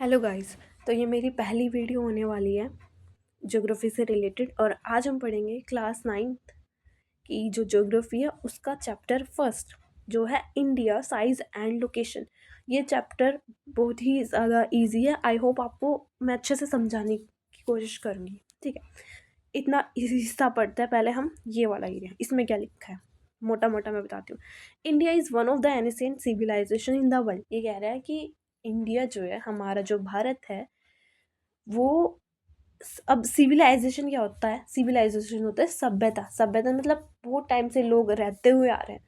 Hello guys. तो ये मेरी पहली वीडियो होने वाली है ज्योग्राफी से रिलेटेड, और आज हम पढ़ेंगे क्लास 9th की जो ज्योग्राफी है उसका चैप्टर फर्स्ट, जो है इंडिया साइज एंड लोकेशन। ये चैप्टर बहुत ही ज़्यादा इजी है। आई होप आपको मैं अच्छे से समझाने की कोशिश करूँगी। ठीक है, इतना इजी हिस्सा पढ़ते हैं। पहले हम ये वाला एरिया, इसमें क्या लिखा है मोटा मोटा मैं बताती हूँ। India is one of the ancient civilisation in the world. ये कह रहा है कि इंडिया जो है, हमारा जो भारत है, वो अब सिविलाइजेशन क्या होता है? सिविलाइजेशन होता है सभ्यता। सभ्यता मतलब बहुत टाइम से लोग रहते हुए आ रहे हैं।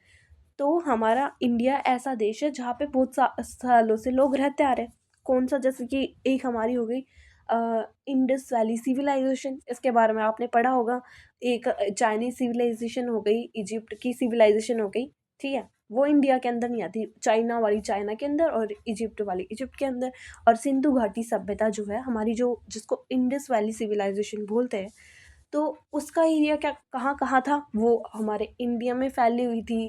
तो हमारा इंडिया ऐसा देश है जहाँ पे बहुत सालों से लोग रहते आ रहे हैं। कौन सा? जैसे कि एक हमारी हो गई इंडस वैली सिविलाइजेशन, इसके बारे में आपने पढ़ा होगा। एक चाइनीज सिविलाइजेशन हो गई, इजिप्ट की सिविलाइजेशन हो गई। ठीक है, वो इंडिया के अंदर नहीं आती। चाइना वाली चाइना के अंदर और इजिप्ट वाली इजिप्ट के अंदर। और सिंधु घाटी सभ्यता जो है हमारी, जो जिसको इंडस वैली सिविलाइजेशन बोलते हैं, तो उसका एरिया क्या कहाँ कहाँ था? वो हमारे इंडिया में फैली हुई थी,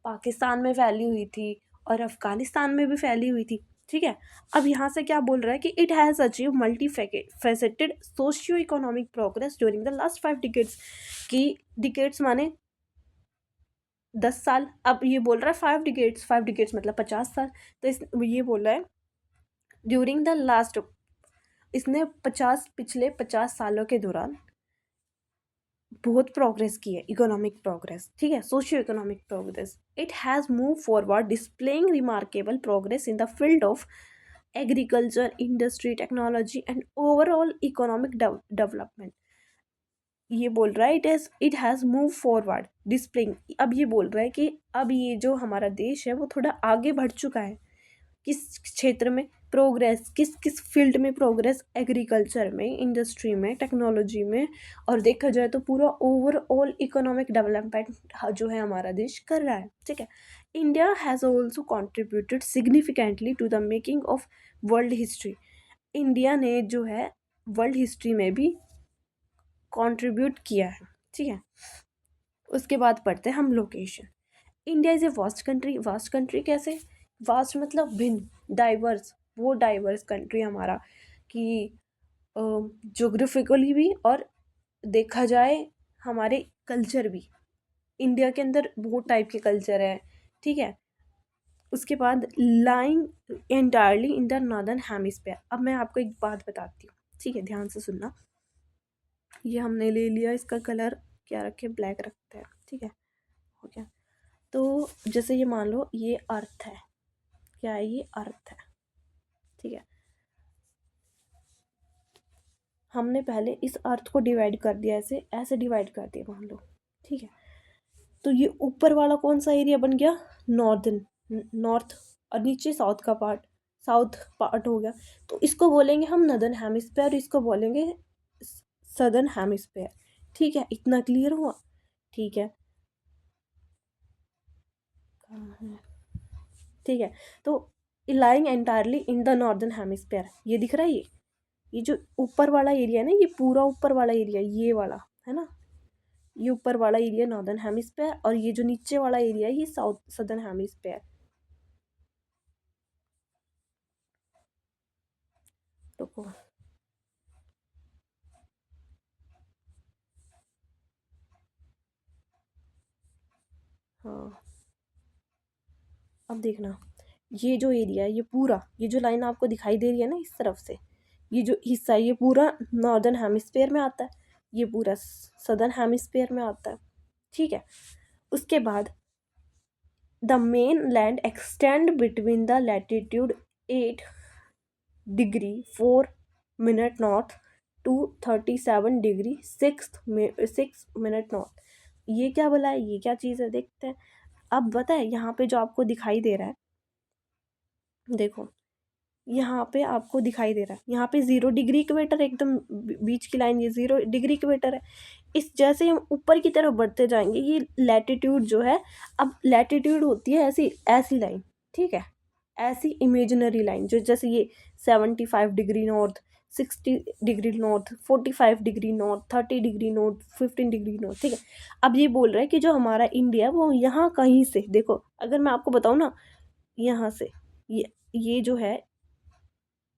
पाकिस्तान में फैली हुई थी, और अफगानिस्तान में भी फैली हुई थी। ठीक है, अब यहाँ से क्या बोल रहा है कि it has achieve multi faceted socio economic progress during the last 5 decades. की डिकेट्स माने 10 साल। अब ये बोल रहा है 5 डिकेट्स, 5 डिकेट्स मतलब 50 साल। तो ये बोल रहा है ड्यूरिंग द लास्ट, इसने पिछले 50 सालों के दौरान बहुत प्रोग्रेस की है, इकोनॉमिक प्रोग्रेस। ठीक है, socio economic progress. It has move forward displaying remarkable progress in the field of agriculture, industry, technology and overall economic development. ये बोल रहा है it has move forward displaying. अब ये बोल रहा है कि अब ये जो हमारा देश है वो थोड़ा आगे बढ़ चुका है। किस क्षेत्र में प्रोग्रेस? किस किस फील्ड में प्रोग्रेस? एग्रीकल्चर में, इंडस्ट्री में, टेक्नोलॉजी में, और देखा जाए तो पूरा ओवरऑल इकोनॉमिक डेवलपमेंट जो है हमारा देश कर रहा है। ठीक है, India has also contributed significantly to the making of world history. India ने जो है वर्ल्ड हिस्ट्री में भी कंट्रीब्यूट किया है। ठीक है, उसके बाद पढ़ते हैं हम location. India is a vast country. Vast country कैसे? वास्ट मतलब भिन्न, डाइवर्स। वो डाइवर्स कंट्री हमारा कि जोग्राफिकली भी, और देखा जाए हमारे कल्चर भी। इंडिया के अंदर बहुत टाइप के कल्चर है। ठीक है, उसके बाद lying entirely in the northern hemisphere. अब मैं आपको एक बात बताती हूँ, ठीक है, ध्यान से सुनना। ये हमने ले लिया, इसका कलर क्या रखे? ब्लैक रखते हैं। ठीक है, हो गया। तो जैसे ये मान लो ये अर्थ है। क्या है? ये अर्थ है। ठीक है, हमने पहले इस अर्थ को डिवाइड कर दिया, ऐसे ऐसे डिवाइड कर दिया मान लो। ठीक है, तो ये ऊपर वाला कौन सा एरिया बन गया? Northern, north. और नीचे साउथ का पार्ट, साउथ पार्ट हो गया। तो इसको बोलेंगे हम नदर्न हेमिस्फीयर, इसको बोलेंगे सदर्न हेमिस्फीयर। ठीक है, इतना क्लियर हुआ? ठीक है, कहाँ है? ठीक है, तो lying entirely in the northern hemisphere, ये दिख रहा है। ये जो ऊपर वाला एरिया है ना, ये पूरा ऊपर वाला एरिया, ये वाला है ना, ये ऊपर वाला एरिया नॉर्दर्न हेमिस्फीयर, और ये जो नीचे वाला एरिया है ये साउथ सदर्न हेमिस्फीयर। रुको, हाँ, अब देखना, ये जो एरिया है, ये पूरा, ये जो लाइन आपको दिखाई दे रही है ना इस तरफ से, ये जो हिस्सा है ये पूरा नॉर्दर्न हेमिस्फीयर में आता है, ये पूरा सदर्न हेमिस्फीयर में आता है। ठीक है, उसके बाद the mainland extend between the latitude 8 degree 4 minute north to 37 degree 6 minute north. ये क्या बोला है? ये क्या चीज़ है? देखते हैं। अब बताए यहाँ पे जो आपको दिखाई दे रहा है, देखो यहाँ पे आपको दिखाई दे रहा है, यहाँ पे 0 डिग्री इक्वेटर, एकदम बीच की लाइन, ये 0 डिग्री इक्वेटर है। इस जैसे हम ऊपर की तरफ बढ़ते जाएंगे, ये लैटिट्यूड जो है, अब लैटिट्यूड होती है ऐसी ऐसी लाइन। ठीक है, ऐसी इमेजिनरी लाइन, जो जैसे ये 75 degree north, 60 degree north, 45 degree north, 30 degree north, 15 degree north. ठीक है, अब ये बोल रहा है कि जो हमारा इंडिया है वो यहाँ कहीं से, देखो अगर मैं आपको बताऊँ ना, यहाँ से ये जो है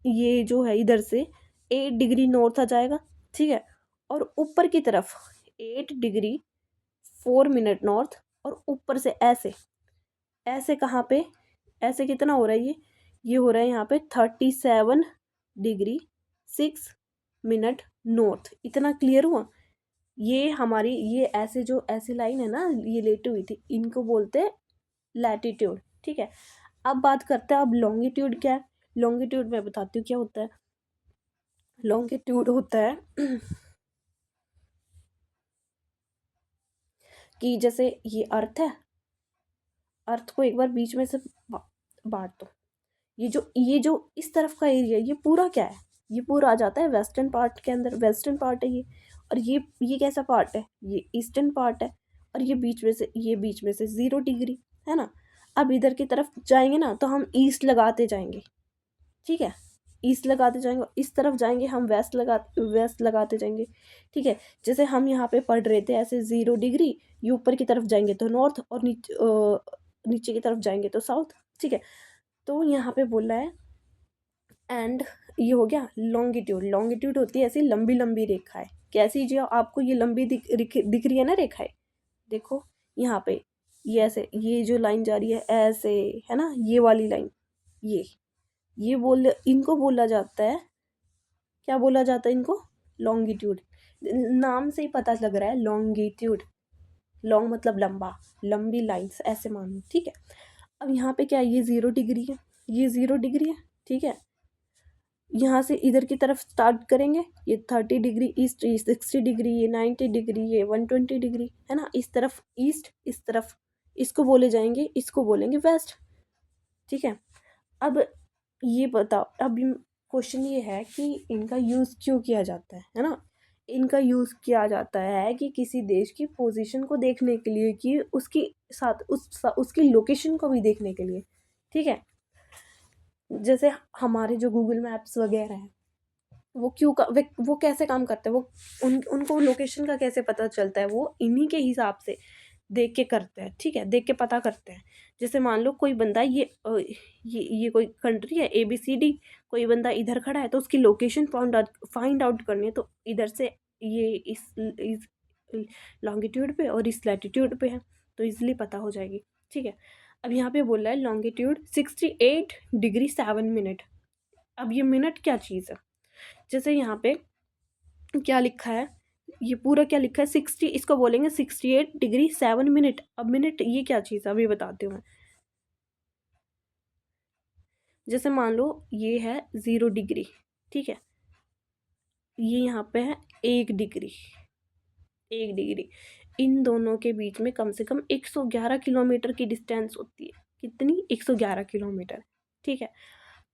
ये जो है इधर से 8 डिग्री नॉर्थ आ जाएगा, ठीक है। और ऊपर की तरफ 8 डिग्री 4 मिनट नॉर्थ, और ऊपर से ऐसे ऐसे कहाँ पे, ऐसे कितना हो रहा है ये हो रहा है यहाँ पे 37 डिग्री 6 मिनट नॉर्थ। इतना क्लियर हुआ? ये हमारी ये ऐसे जो ऐसी लाइन है ना, ये लेटी हुई थी, इनको बोलते हैं लैटिट्यूड, ठीक है। अब बात करते हैं अब लॉन्गिट्यूड क्या है। लॉन्गिट्यूड मैं बताती हूँ क्या होता है। लॉन्गिट्यूड होता है कि जैसे ये अर्थ है, अर्थ को एक बार बीच में से बांट दो। ये जो इस तरफ का एरिया, ये पूरा क्या है, ये पूरा आ जाता है वेस्टर्न पार्ट के अंदर, वेस्टर्न पार्ट है ये। और ये कैसा पार्ट है, ये ईस्टर्न पार्ट है। और ये बीच में से 0 डिग्री है ना। अब इधर की तरफ जाएंगे ना तो हम ईस्ट लगाते जाएंगे, ठीक है। ईस्ट लगाते जाएंगे, इस तरफ जाएंगे हम वेस्ट लगाते जाएंगे, ठीक है। जैसे हम यहाँ पे पढ़ रहे थे ऐसे 0 डिग्री, ये ऊपर की तरफ जाएंगे तो नॉर्थ, और नीचे की तरफ जाएंगे तो साउथ, ठीक है। तो यहाँ पे बोला है एंड ये हो गया लॉन्गिट्यूड। लॉन्गिट्यूड होती है ऐसी लंबी लंबी रेखाएं। कैसी जी, आपको ये लंबी दिख रही है ना रेखाएं, देखो यहाँ पे ये ऐसे, ये जो लाइन जा रही है ऐसे, है ना, ये वाली लाइन, ये इनको बोला जाता है, क्या बोला जाता है इनको, लॉन्गिट्यूड। नाम से ही पता लग रहा है लॉन्गिट्यूड, लॉन्ग मतलब लंबा, लंबी लाइंस ऐसे मानो, ठीक है। अब यहाँ पे क्या है, ये 0 डिग्री है, ये 0 डिग्री है, ठीक है। यहाँ से इधर की तरफ स्टार्ट करेंगे, ये 30 डिग्री ईस्ट, ये 60 डिग्री, ये 90 डिग्री, ये 120 डिग्री, है ना। इस तरफ ईस्ट, इस तरफ इसको बोले जाएंगे, इसको बोलेंगे वेस्ट, ठीक है। अब ये बताओ, अब क्वेश्चन ये है कि इनका यूज़ क्यों किया जाता है ना। इनका यूज़ किया जाता है कि किसी देश की पोजीशन को देखने के लिए, कि उसकी साथ उसकी लोकेशन को भी देखने के लिए, ठीक है। जैसे हमारे जो गूगल मैप्स वगैरह हैं, वो वो कैसे काम करते हैं, वो उनको लोकेशन का कैसे पता चलता है, वो इन्हीं के हिसाब से देख के करते हैं, ठीक है, देख के पता करते हैं। जैसे मान लो कोई बंदा ये कोई कंट्री है ABCD, कोई बंदा इधर खड़ा है तो उसकी लोकेशन फाइंड आउट करनी है, तो इधर से ये इस लॉन्गिट्यूड पे और इस लैटिट्यूड पे है, तो इजिली पता हो जाएगी, ठीक है। अब यहाँ पे बोल रहा है लॉन्गिट्यूड 68 डिग्री 7 मिनट। अब ये मिनट क्या चीज़ है, जैसे यहाँ पे क्या लिखा है, ये पूरा क्या लिखा है 60, इसको बोलेंगे 68 डिग्री 7 मिनट। अब मिनट ये क्या चीज़ है अभी बताती हूँ मैं। जैसे मान लो ये है 0 डिग्री, ठीक है, ये यहाँ पे है 1 डिग्री, 1 डिग्री, इन दोनों के बीच में कम से कम 111 किलोमीटर की डिस्टेंस होती है। कितनी, 111 किलोमीटर, ठीक है।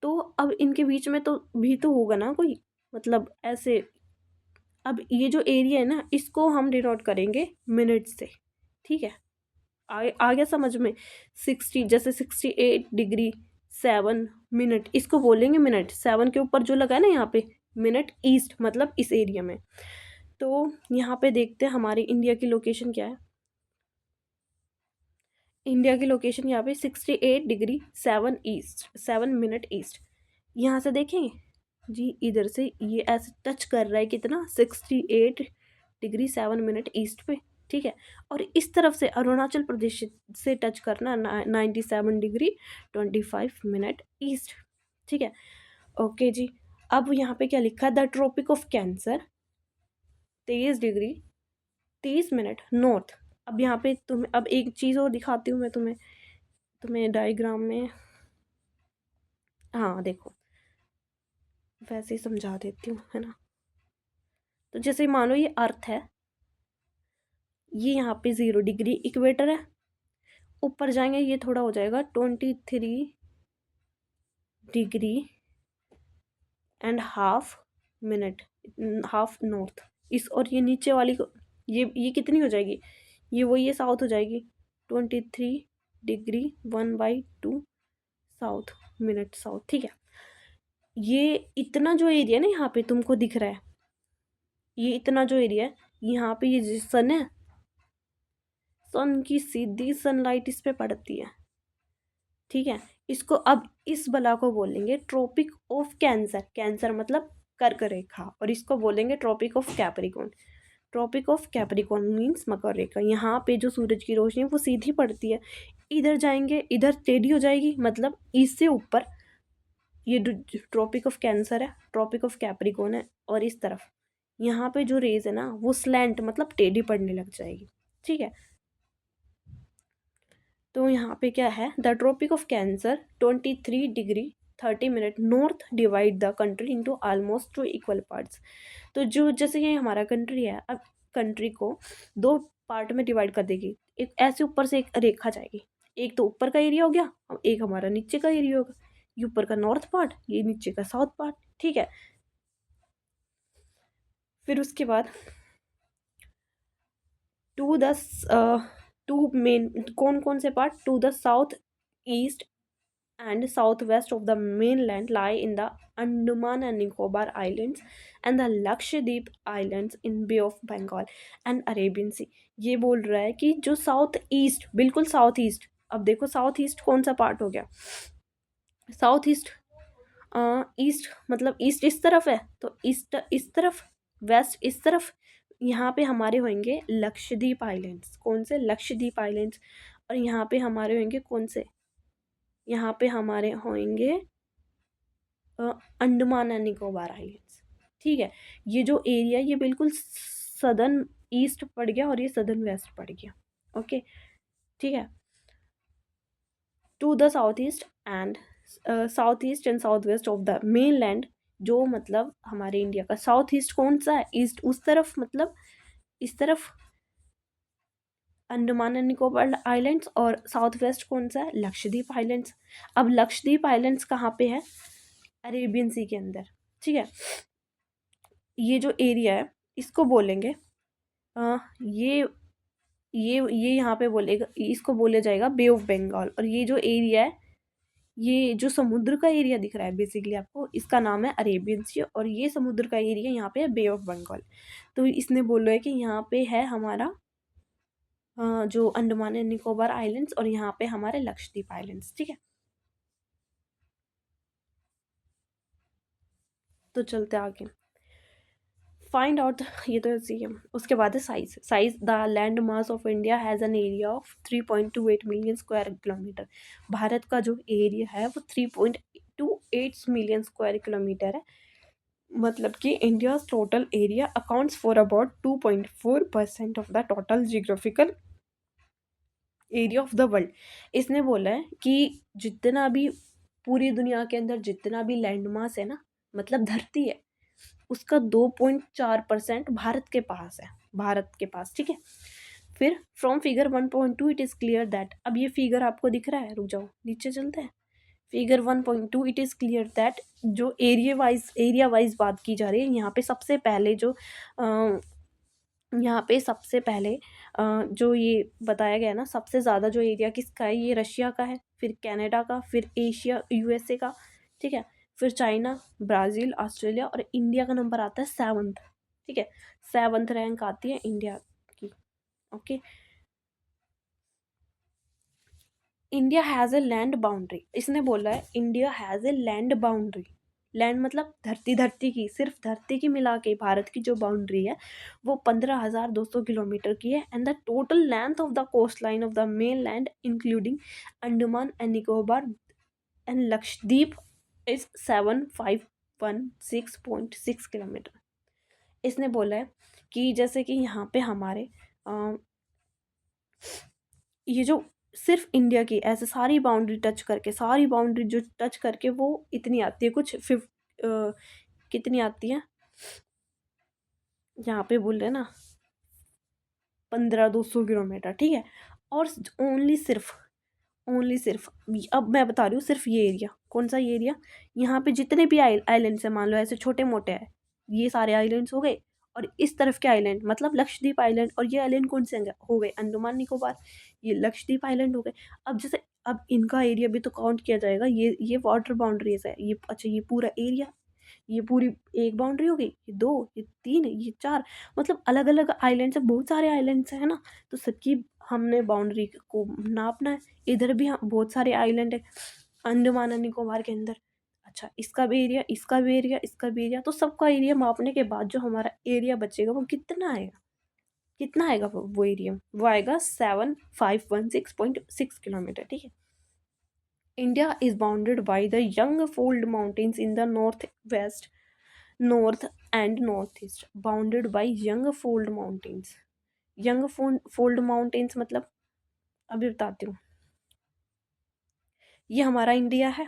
तो अब इनके बीच में तो भी तो होगा ना कोई, मतलब ऐसे। अब ये जो एरिया है ना, इसको हम डिनोट करेंगे मिनट से, ठीक है। आ गया समझ में। 60, जैसे 68 डिग्री 7 मिनट, इसको बोलेंगे मिनट। 7 के ऊपर जो लगा है ना यहाँ पे मिनट, ईस्ट मतलब इस एरिया में। तो यहाँ पे देखते हैं हमारी इंडिया की लोकेशन क्या है। इंडिया की लोकेशन यहाँ पे 68 डिग्री 7 मिनट ईस्ट। यहाँ से देखेंगे जी, इधर से ये ऐसे टच कर रहा है कितना, 68 डिग्री 7 मिनट ईस्ट पे, ठीक है। और इस तरफ से अरुणाचल प्रदेश से टच करना 97 डिग्री 25 मिनट ईस्ट, ठीक है। ओके जी। अब यहाँ पे क्या लिखा है, the tropic of cancer 23 degree 30 minute north. अब यहाँ पे तुम्हें अब एक चीज़ और दिखाती हूँ मैं तुम्हें डायग्राम में, हाँ देखो वैसे ही समझा देती हूँ, है ना। तो जैसे मानो ये अर्थ है, ये यहाँ पे 0 डिग्री इक्वेटर है, ऊपर जाएंगे ये थोड़ा हो जाएगा 23.5 मिनट हाफ नॉर्थ इस, और ये नीचे वाली को, ये कितनी हो जाएगी, ये साउथ हो जाएगी 23 डिग्री 1/2 साउथ मिनट साउथ, ठीक है। ये इतना जो एरिया ना यहाँ पे तुमको दिख रहा है, ये इतना जो एरिया है यहाँ पे, ये सन है, सन की सीधी सनलाइट इस पे पड़ती है, ठीक है। इसको अब इस बला को बोलेंगे ट्रॉपिक ऑफ कैंसर। कैंसर मतलब कर्क रेखा, और इसको बोलेंगे tropic of Capricorn. Tropic of Capricorn means मकर रेखा। यहाँ पे जो सूरज की रोशनी वो सीधी पड़ती है, इधर जाएंगे इधर टेढ़ी हो जाएगी, मतलब इससे ऊपर ये ट्रॉपिक ऑफ कैंसर है, ट्रॉपिक ऑफ कैप्रिकॉर्न है, और इस तरफ यहाँ पे जो रेज है ना वो स्लैंट मतलब टेढ़ी पड़ने लग जाएगी। ठीक है, तो यहाँ पे क्या है, the tropic of cancer 23 degree 30 minute north divide the country into almost two equal parts. तो जो जैसे ये हमारा कंट्री है, अब कंट्री को दो पार्ट में डिवाइड कर देगी। एक ऐसे ऊपर से एक रेखा जाएगी, एक तो ऊपर का एरिया हो गया और एक हमारा नीचे का एरिया होगा। ये ऊपर का नॉर्थ पार्ट, ये नीचे का साउथ पार्ट। ठीक है, फिर उसके बाद टू द टू मेन कौन कौन से part, to the south east and southwest of the mainland lie in the Andaman and Nicobar Islands and the Lakshadweep Islands in Bay of Bengal and Arabian Sea। ये बोल रहा है कि जो south east, बिल्कुल साउथ ईस्ट, अब देखो south east कौन सा पार्ट हो गया, साउथ ईस्ट, ईस्ट मतलब ईस्ट इस तरफ है, तो ईस्ट इस तरफ, वेस्ट इस तरफ, यहाँ पे हमारे होंगे लक्षद्वीप आइलैंड्स। कौन से, लक्षद्वीप आइलैंड्स। और यहाँ पे हमारे होंगे कौन से, यहाँ पे हमारे होंगे अंडमान एंड निकोबार आइलैंड्स। ठीक है, ये जो एरिया ये बिल्कुल सदर्न ईस्ट पड़ गया और ये सदर्न वेस्ट पड़ गया। ओके, ठीक है, to the south east and south west of the mainland, जो मतलब हमारे इंडिया का साउथ ईस्ट कौन सा है, ईस्ट उस तरफ, मतलब इस तरफ अंडमान एंड निकोबार आइलैंड्स, और साउथ वेस्ट कौन सा है, लक्षद्वीप आइलैंड्स। अब लक्षद्वीप आइलैंड्स कहाँ पे है, अरेबियन सी के अंदर। ठीक है, ये जो एरिया है इसको बोलेंगे ये यहाँ पे बोलेगा, इसको बोले जाएगा बे ऑफ बंगाल। और ये जो एरिया है, ये जो समुद्र का एरिया दिख रहा है बेसिकली आपको, इसका नाम है अरेबियन सी, और ये समुद्र का एरिया यहाँ पे है बे ऑफ बंगाल। तो इसने बोला है कि यहाँ पे है हमारा जो अंडमान एंड निकोबार आइलैंड्स, और यहाँ पे हमारे लक्षद्वीप आइलैंड्स। ठीक है, तो चलते आगे, फाइंड आउट, ये तो ऐसी है। उसके बाद है size. The land mass of India has an area of 3.28 million square kilometre. Bharat का जो एरिया है वो 3.28 मिलियन स्क्वायर किलोमीटर है। मतलब कि India total area accounts for about 2.4% of the total geographical area of the world. इसने बोला है कि जितना भी पूरी दुनिया के अंदर जितना भी लैंड मास है ना, मतलब धरती है, उसका 2.4% भारत के पास है, भारत के पास। ठीक है, फिर from figure 1.2 it is clear that, अब ये फिगर आपको दिख रहा है, रुक जाओ नीचे चलते हैं। Figure 1.2 it is clear that, जो एरिया वाइज बात की जा रही है, यहाँ पे सबसे पहले जो यहाँ पे सबसे पहले जो ये बताया गया ना, सबसे ज़्यादा जो एरिया किसका है, ये रशिया का है, फिर कनाडा का, फिर एशिया यूएसए का। ठीक है, फिर चाइना, ब्राज़ील, ऑस्ट्रेलिया, और इंडिया का नंबर आता है 7th। ठीक है, 7th रैंक आती है इंडिया की। Okay, India has a land boundary. इसने बोला है India has a land boundary. Land मतलब धरती, धरती की, सिर्फ धरती की मिला के भारत की जो बाउंड्री है वो 15,200 किलोमीटर की है। And the total length of the coastline of the mainland including Andaman and Nicobar and Lakshadweep is 7516.6 kilometre. इसने बोला है कि जैसे कि यहाँ पे हमारे ये जो सिर्फ इंडिया की ऐसे सारी बाउंड्री टच करके, सारी बाउंड्री जो टच करके वो इतनी आती है, कुछ कितनी आती है, यहाँ पे बोल रहे हैं ना 15,200 किलोमीटर। ठीक है, और ओनली सिर्फ अब मैं बता रही हूँ सिर्फ ये एरिया, कौन सा ये एरिया, यहाँ पे जितने भी आइलैंड्स हैं, मान लो ऐसे छोटे मोटे हैं, ये सारे आइलैंड्स हो गए, और इस तरफ के आइलैंड मतलब लक्षद्वीप आइलैंड, और ये आइलैंड कौन से हो गए, अंडमान निकोबार, ये लक्षद्वीप आइलैंड हो गए। अब जैसे अब इनका एरिया भी तो काउंट किया जाएगा, ये वाटर बाउंड्रीज है, ये अच्छा ये पूरा एरिया, ये पूरी एक बाउंड्री हो गई, ये 2, ये 3, ये 4, मतलब अलग अलग आइलैंड्स है, बहुत सारे आइलैंड्स है ना, तो सबकी हमने बाउंड्री को नापना है। इधर भी बहुत सारे आइलैंड है, अंडमान और निकोबार के अंदर। अच्छा, इसका भी एरिया, इसका भी एरिया, इसका भी एरिया, तो सबका एरिया मापने के बाद जो हमारा एरिया बचेगा वो कितना आएगा? कितना आएगा वो एरिया? वो आएगा 7516.6 किलोमीटर। ठीक है। India is bounded by the young fold mountains in the north west, north and north east. Bounded by young fold mountains. Young fold mountains मतलब अभी बताती हूँ। ये हमारा इंडिया है।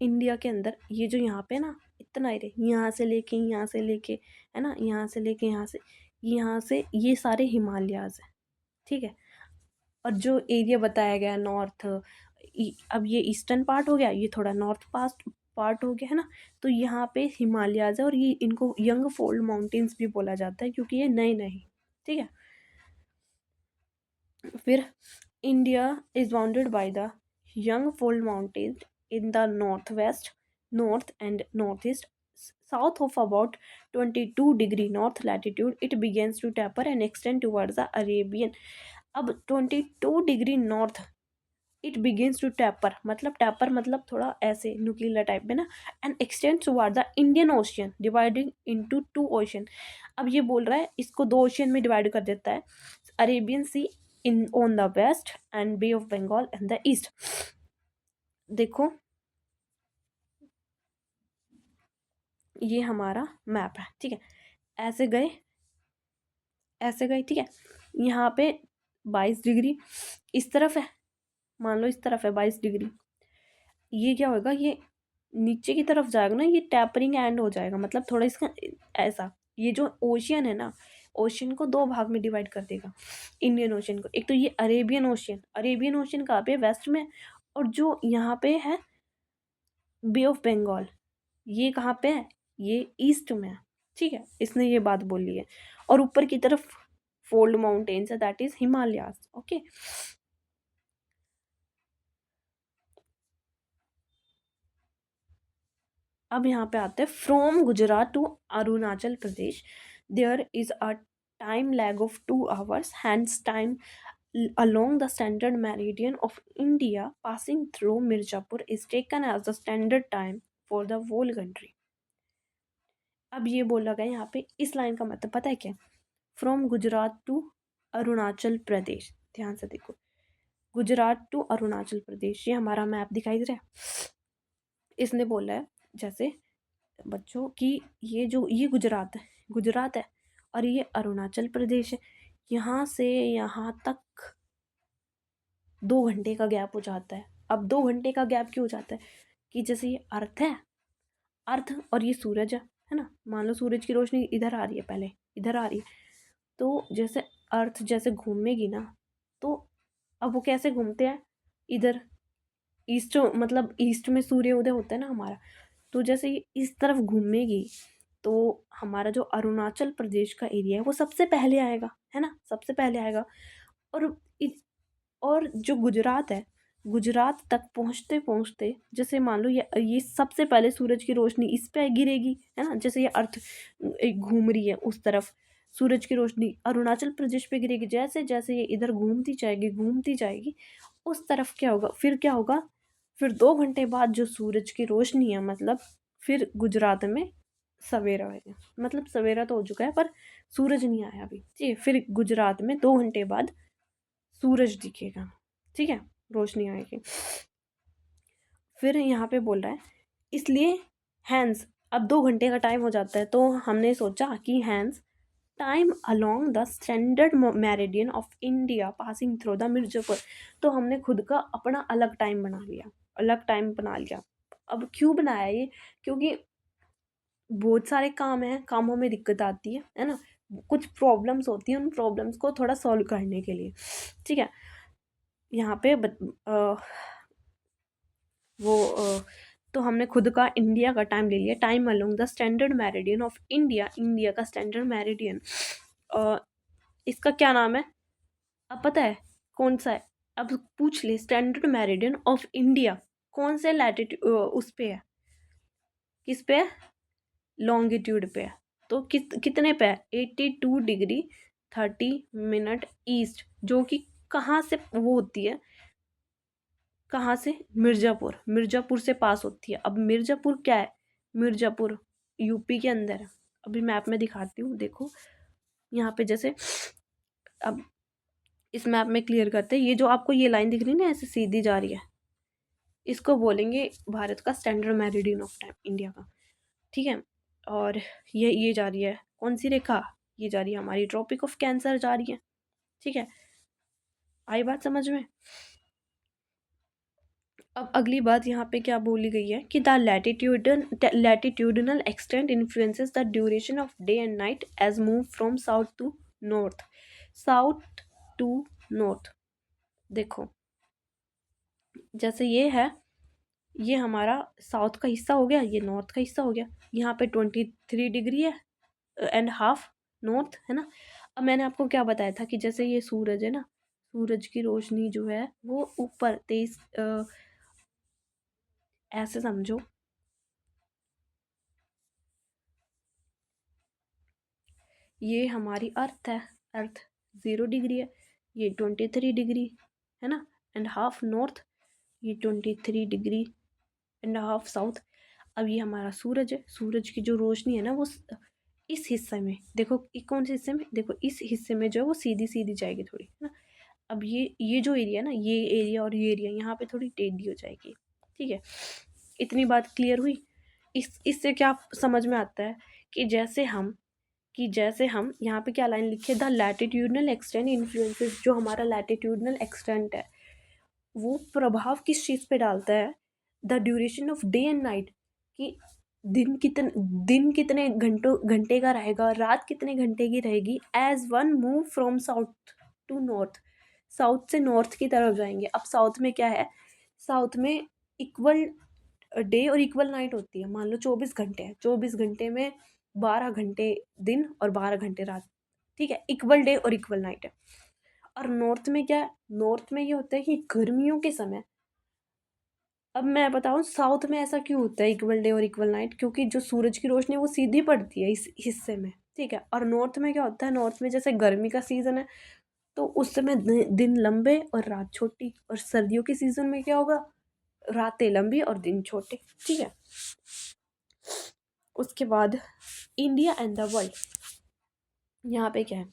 इंडिया के अंदर ये जो यहाँ पे ना इतना एरिया, यहाँ से लेके यहाँ से लेके, है ना, यहाँ से लेके यहाँ से ये सारे हिमालयाज हैं। ठीक है। और जो एरिया बताया गया नॉर्थ, अब ये ईस्टर्न पार्ट हो गया, ये थोड़ा नॉर्थ पास्ट पार्ट हो गया, है ना। तो यहाँ पे हिमालयाज है और ये इनको यंग फोल्ड माउंटेन्स भी बोला जाता है क्योंकि ये नए नए। ठीक है। फिर India is bounded by the young fold mountains in the northwest, north and northeast. South of about 22° north latitude, it begins to taper and extend towards the Arabian. अब 22° north it begins to taper, मतलब taper मतलब थोड़ा ऐसे नुकीला type में ना, and extend toward the Indian Ocean dividing into 2 ocean. अब ये बोल रहा है इसको 2 ओशियन में डिवाइड कर देता है, Arabian Sea in on the west and bay of Bengal in the east. देखो ये हमारा मैप है। ठीक है। ऐसे गए, ऐसे गए। ठीक है। यहाँ पे 22° इस तरफ है, मान लो इस तरफ है 22°। ये क्या होगा, ये नीचे की तरफ जाएगा ना, ये टैपरिंग एंड हो जाएगा, मतलब थोड़ा इसका ऐसा। ये जो ओशियन है ना, ओशियन को 2 भाग में डिवाइड कर देगा इंडियन ओशियन को। एक तो ये अरेबियन ओशियन, अरेबियन ओशियन कहाँ पे, वेस्ट में, और जो यहाँ पे है बे ऑफ बंगाल, ये कहाँ पे है, ये ईस्ट में है। ठीक है। इसने ये बात बोली है। और ऊपर की तरफ फोल्ड माउंटेन्स है, दैट इज हिमालयास। ओके। अब यहाँ पे आते हैं, from Gujarat to Arunachal Pradesh there is a time lag of 2 hours, hence time along the standard meridian of India passing through Mirzapur is taken as the standard time for the whole country. अब ये बोला गया यहाँ पे, इस लाइन का मतलब पता है क्या? फ्रॉम गुजरात टू अरुणाचल प्रदेश। ध्यान से देखो, गुजरात टू अरुणाचल प्रदेश, ये हमारा मैप दिखाई दे रहा है। इसने बोला है जैसे बच्चों की, ये जो ये गुजरात है, गुजरात है, और ये अरुणाचल प्रदेश है। यहाँ से यहाँ तक 2 घंटे का गैप हो जाता है। अब 2 घंटे का गैप क्यों हो जाता है? कि जैसे ये अर्थ है, अर्थ और ये सूरज है ना, मान लो सूरज की रोशनी इधर आ रही है, पहले इधर आ रही है, तो जैसे अर्थ जैसे घूमेगी ना, तो अब वो कैसे घूमते हैं, इधर ईस्ट, मतलब ईस्ट में सूर्य उदय होता है ना हमारा, तो जैसे ये इस तरफ घूमेगी तो हमारा जो अरुणाचल प्रदेश का एरिया है वो सबसे पहले आएगा, है ना, सबसे पहले आएगा। और और जो गुजरात है, गुजरात तक पहुँचते पहुँचते जैसे मान लो ये सबसे पहले सूरज की रोशनी इस पे गिरेगी, है ना, जैसे ये अर्थ घूम रही है उस तरफ, सूरज की रोशनी अरुणाचल प्रदेश पे गिरेगी। जैसे जैसे ये इधर घूमती जाएगी, घूमती जाएगी, उस तरफ क्या होगा, फिर क्या होगा, फिर 2 घंटे बाद जो सूरज की रोशनी है, मतलब फिर गुजरात में सवेरा है, मतलब सवेरा तो हो चुका है पर सूरज नहीं आया अभी। ठीक है। फिर गुजरात में 2 घंटे बाद सूरज दिखेगा। ठीक है, रोशनी आएगी। फिर यहाँ पे बोल रहा है, इसलिए हैंस, अब 2 घंटे का टाइम हो जाता है, तो हमने सोचा कि hence time along the standard meridian of India passing through the Mirzapur. तो हमने खुद का अपना अलग टाइम बना लिया, अलग टाइम बना लिया। अब क्यों बनाया ये? क्योंकि बहुत सारे काम हैं, कामों में दिक्कत आती है ना, कुछ प्रॉब्लम्स होती हैं, उन प्रॉब्लम्स को थोड़ा सॉल्व करने के लिए। ठीक है। यहाँ पे तो हमने खुद का इंडिया का टाइम ले लिया, time along the standard meridian of India, India का स्टैंडर्ड मेरिडियन। इसका क्या नाम है अब पता है कौन सा है? अब पूछ ले, स्टैंडर्ड मेरिडियन ऑफ इंडिया कौन से लैटिट्यूड उस पे है, किस पे है, लॉन्गिट्यूड पे है। तो कितने पे है, 82°30' ईस्ट, जो कि कहाँ से वो होती है, कहाँ से? मिर्ज़ापुर, मिर्ज़ापुर से पास होती है। अब मिर्ज़ापुर क्या है? मिर्ज़ापुर यूपी के अंदर है। अभी मैप में दिखाती हूँ, देखो यहाँ पे जैसे अब इस मैप में क्लियर करते हैं। ये जो आपको ये लाइन दिख रही है ना, ऐसे सीधी जा रही है, इसको बोलेंगे भारत का standard meridian of time, India का, ठीक है। और ये जा रही है कौन सी रेखा? ये जा रही है हमारी ट्रॉपिक ऑफ कैंसर जा रही है, ठीक है। आई बात समझ में? अब अगली बात यहाँ पे क्या बोली गई है कि the latitudinal extent influences the duration of day and night as move from south to north. South to north, देखो जैसे ये है, ये हमारा साउथ का हिस्सा हो गया, ये नॉर्थ का हिस्सा हो गया। यहाँ पे 23 डिग्री है एंड हाफ नॉर्थ, है ना। अब मैंने आपको क्या बताया था कि जैसे ये सूरज है ना, सूरज की रोशनी जो है वो ऊपर 23, ऐसे समझो, ये हमारी अर्थ है, अर्थ 0 डिग्री है, ये 23 डिग्री है ना एंड हाफ नॉर्थ, ये 23 डिग्री एंड हाफ साउथ। अब ये हमारा सूरज है, सूरज की जो रोशनी है ना वो इस हिस्से में, देखो कौन से हिस्से में, देखो इस हिस्से में जो है वो सीधी सीधी जाएगी थोड़ी, है ना। अब ये जो एरिया है ना, ये एरिया और ये एरिया यहाँ पे थोड़ी टेढ़ी हो जाएगी, ठीक है। इतनी बात क्लियर हुई। इससे क्या समझ में आता है कि जैसे हम यहाँ पे क्या लाइन लिखे, द लैटिट्यूडनल एक्सटेंट इन्फ्लुएंसेस, जो हमारा लैटिट्यूडनल एक्सटेंट है वो प्रभाव किस चीज़ पे डालता है? The duration of day and night, कि दिन कितने घंटे का रहेगा, रात कितने घंटे की रहेगी, as one move from south to north, south से नॉर्थ की तरफ जाएंगे। अब साउथ में क्या है? साउथ में इक्वल डे और इक्वल नाइट होती है। मान लो 24 घंटे हैं, 24 घंटे में 12 घंटे दिन और 12 घंटे रात, ठीक है, इक्वल डे और इक्वल नाइट है। और नॉर्थ में क्या है? नॉर्थ में ये होता है कि गर्मियों के समय, अब मैं बताऊं साउथ में ऐसा क्यों होता है इक्वल डे और इक्वल नाइट, क्योंकि जो सूरज की रोशनी है वो सीधी पड़ती है इस हिस्से में, ठीक है। और नॉर्थ में क्या होता है? नॉर्थ में जैसे गर्मी का सीजन है तो उस समय दिन लंबे और रात छोटी, और सर्दियों के सीजन में क्या होगा? रातें लंबी और दिन छोटे, ठीक है। उसके बाद इंडिया एंड द वर्ल्ड, यहाँ पे क्या है?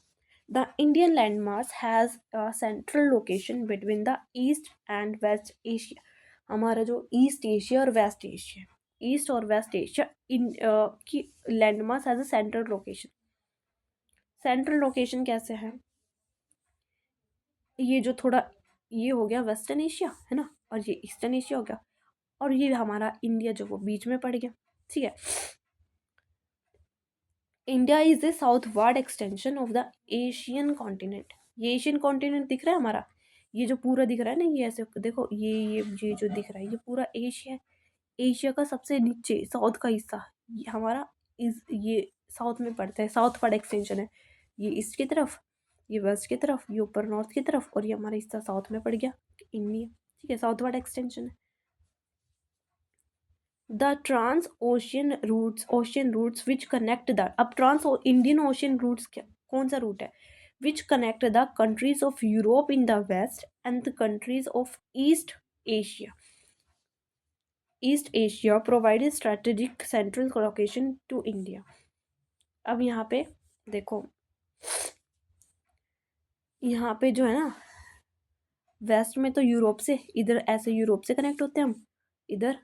The Indian landmass has a central location between the east and west Asia. हमारा जो ईस्ट एशिया और वेस्ट एशिया, ईस्ट और वेस्ट एशिया इन की landmass has a central location. Central location कैसे है? ये जो थोड़ा ये हो गया वेस्टर्न एशिया, है ना, और ये ईस्टर्न एशिया हो गया, और ये हमारा इंडिया जो वो बीच में पड़ गया, ठीक है। India is the southward extension of the Asian continent. ये एशियन कॉन्टिनेंट दिख रहा है हमारा, ये जो पूरा दिख रहा है ना, ये ऐसे देखो, ये जो दिख रहा है ये पूरा एशिया है। एशिया का सबसे नीचे साउथ का हिस्सा ये हमारा ये साउथ में पड़ता है, साउथवर्ड एक्सटेंशन है। ये ईस्ट की तरफ, ये वेस्ट की तरफ, ये ऊपर नॉर्थ की तरफ, और ये हमारा हिस्सा साउथ में पड़ गया, इंडिया, ठीक है, साउथवर्ड एक्सटेंशन है। The trans ocean routes which connect the, अब ट्रांस इंडियन ओशियन रूट्स क्या, कौन सा रूट है? Which connect the countries of Europe in the west and the countries of Asia east Asia provide strategic central location to India. अब यहाँ पे देखो, यहाँ पे जो है ना, वेस्ट में तो यूरोप से, इधर ऐसे यूरोप से कनेक्ट होते हैं हम, इधर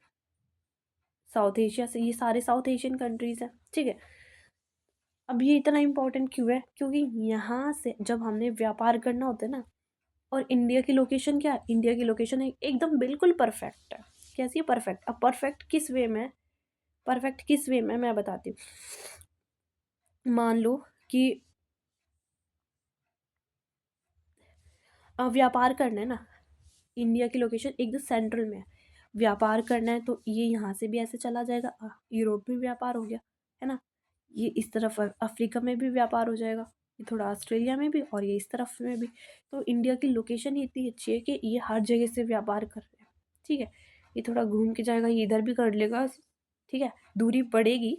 साउथ एशिया से, ये सारे साउथ एशियन कंट्रीज हैं, ठीक है। अब ये इतना इम्पोर्टेंट क्यों है? क्योंकि यहाँ से जब हमने व्यापार करना होता है ना, और इंडिया की लोकेशन क्या है? इंडिया की लोकेशन एकदम बिल्कुल परफेक्ट है। कैसी है? परफेक्ट। अब परफेक्ट किस वे में? परफेक्ट किस वे में मैं बताती हूँ। मान लो कि व्यापार करना है ना, इंडिया की लोकेशन एकदम सेंट्रल में है, व्यापार करना है तो ये यहाँ से भी ऐसे चला जाएगा, यूरोप में व्यापार हो गया, है ना, ये इस तरफ अफ्रीका में भी व्यापार हो जाएगा, ये थोड़ा ऑस्ट्रेलिया में भी, और ये इस तरफ में भी। तो इंडिया की लोकेशन ही इतनी अच्छी है कि ये हर जगह से व्यापार कर रहे हैं, ठीक है। ये थोड़ा घूम के जाएगा, ये इधर भी कर लेगा, ठीक है, दूरी पड़ेगी,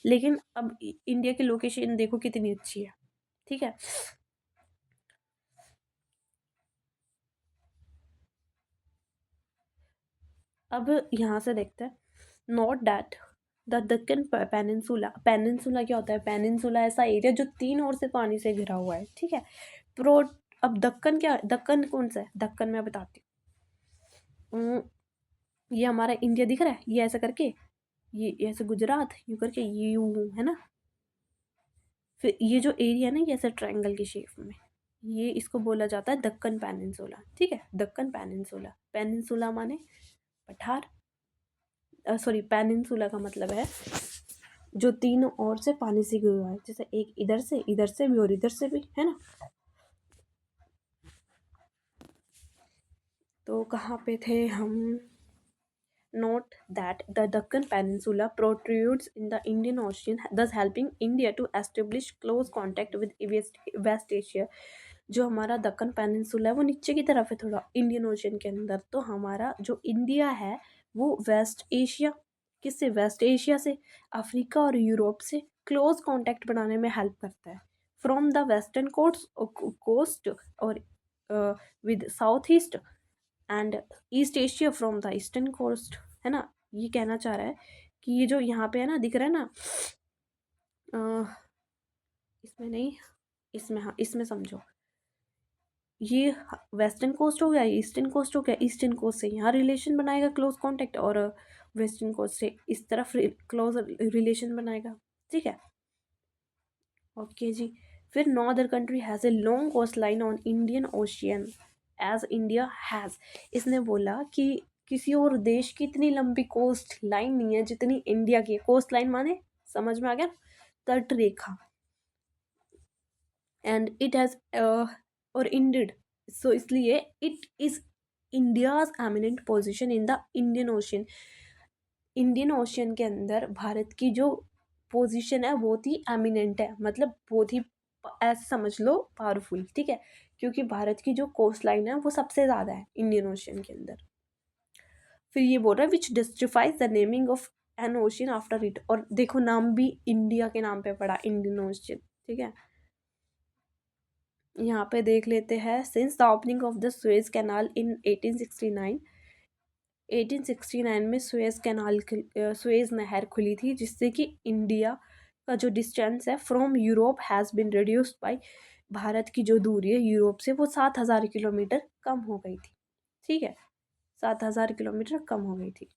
लेकिन अब इंडिया की लोकेशन देखो कितनी अच्छी है, ठीक है। अब यहाँ से देखते हैं, note that the Deccan peninsula, peninsula क्या होता है? पेनिनसुला ऐसा एरिया जो 3 ओर से पानी से घिरा हुआ है, ठीक है। प्रो अब दक्कन क्या, दक्कन कौन सा है? दक्कन मैं बताती हूँ। ये हमारा इंडिया दिख रहा है, ये ऐसा करके, ये ऐसे गुजरात यूँ करके, ये यूँ है ना। फिर ये जो एरिया है ना, ये ऐसे ट्रायंगल की शेप में, ये इसको बोला जाता है दक्कन पेनिनसुला, ठीक है। दक्कन पेनिनसुला, पेनिनसुला माने पठार, सॉरी, पेनिनसुला का मतलब है जो तीनों ओर से पानी से घिरा हुआ है, जैसे एक इधर से भी और इधर से भी, है ना। तो कहाँ पे थे हम? Note that the Deccan Peninsula protrudes in the Indian Ocean, thus helping India to establish close contact with West Asia. जो हमारा दक्कन पेनिनसुला है वो नीचे की तरफ है थोड़ा इंडियन ओशन के अंदर, तो हमारा जो इंडिया है वो वेस्ट एशिया, किससे? वेस्ट एशिया से, अफ्रीका और यूरोप से क्लोज कांटेक्ट बनाने में हेल्प करता है। फ्रॉम द वेस्टर्न कोस्ट और with south east and east Asia from the eastern coast, है ना। ये कहना चाह रहा है कि ये जो यहाँ पे है ना, दिख रहा है ना, इसमें नहीं, इसमें, हाँ इसमें समझो, ये वेस्टर्न कोस्ट हो गया, ईस्टर्न कोस्ट हो गया, ईस्टर्न कोस्ट से यहाँ रिलेशन बनाएगा क्लोज कांटेक्ट, और वेस्टर्न कोस्ट से इस तरफ क्लोज रिलेशन बनाएगा, ठीक है। ओके जी। फिर no other country has a long coastline on Indian Ocean as India has. इसने बोला कि किसी और देश की इतनी लंबी कोस्ट लाइन नहीं है जितनी इंडिया की है। कोस्ट लाइन माने, समझ में आ गया? तट रेखा। एंड इट हैज़ और इंडेड, सो इसलिए it is India's eminent position in the Indian ocean. Indian ocean के अंदर भारत की जो पोजीशन है बहुत ही एमिनेंट है, मतलब बहुत ही, ऐसे समझ लो, पावरफुल, ठीक है। क्योंकि भारत की जो कोस्ट लाइन है वो सबसे ज़्यादा है इंडियन ओशियन के अंदर। फिर ये बोल रहा है which justifies the naming of an ocean after it, और देखो नाम भी इंडिया के नाम पे पड़ा, इंडियन ओशियन, ठीक है। यहाँ पे देख लेते हैं, since the opening of the Suez canal in 1869, 1869 में सुएज कैनाल, सुएज नहर खुली थी, जिससे कि इंडिया का जो डिस्टेंस है from Europe has been reduced by, Bharat की जो दूरी है यूरोप से वो 7,000 किलोमीटर कम हो गई थी, ठीक है। 7,000 किलोमीटर कम हो गई थी।